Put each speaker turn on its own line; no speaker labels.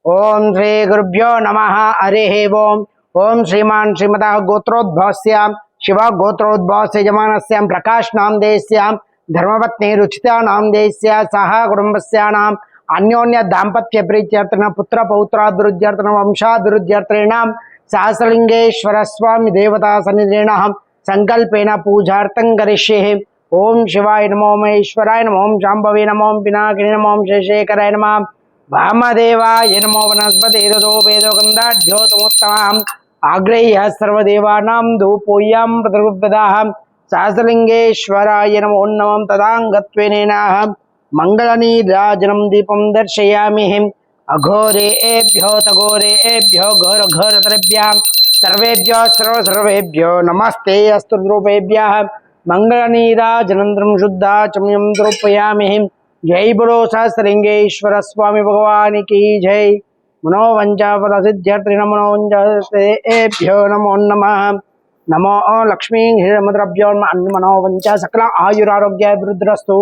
ओम श्री गुरुभ्यो नमः हरिः ओम। ओम श्रीमान श्रीमतः गोत्रोद्भवस्यां शिव गोत्रोद्भवस्य यजमानस्यां प्रकाश नामधेयस्यां धर्मपत्नी रुचिता नामधेयस्य सह कुटुंबस्यानां अन्योन्य दाम्पत्य प्रीत्यर्थन पुत्र पौत्राभिवृद्ध्यर्थन वंशाभिवृद्ध्यर्थेन सहस्रलिंगेश्वर स्वामी देवता सन्निधेन संकल्पेन पूजार्थं करिष्ये। ओम शिवाय नमो महेश्वराय नमो ओम शांभवे नमो ओम पिनाकिनी नमो ओम शेषेकराय नमः वामदेवाय नमो वनस्पति वेदो गंधाढ्योतमोत्तमाम् आग्रेह्य सर्वदेवानां धूपोऽयं प्रतिगृह्यताम् सहस्रलिंगेश्वराय नमो नमः तदांगत्वेनेनाहं मंगलनीराजनं दीपं दर्शयामि। अघोरेभ्यो तघोरेभ्यो घोरघोरतरेभ्यः सर्वेभ्यो सर्वेभ्यो नमस्ते अस्तु रूपेभ्यः मंगलनीराजनंतरं शुद्धाचमयं द्रौपयामि। जय बोलो सहस्रलिंगेश्वर स्वामी भगवान की जय। मनोवंचा सिद्ध्यर्थिन मनोवंचेभ्यो नमो नमः। नमो लक्ष्मी हिरमद्रव्यो मनोवंचा सकल आयुरारोग्याभिवृद्धिरस्तु।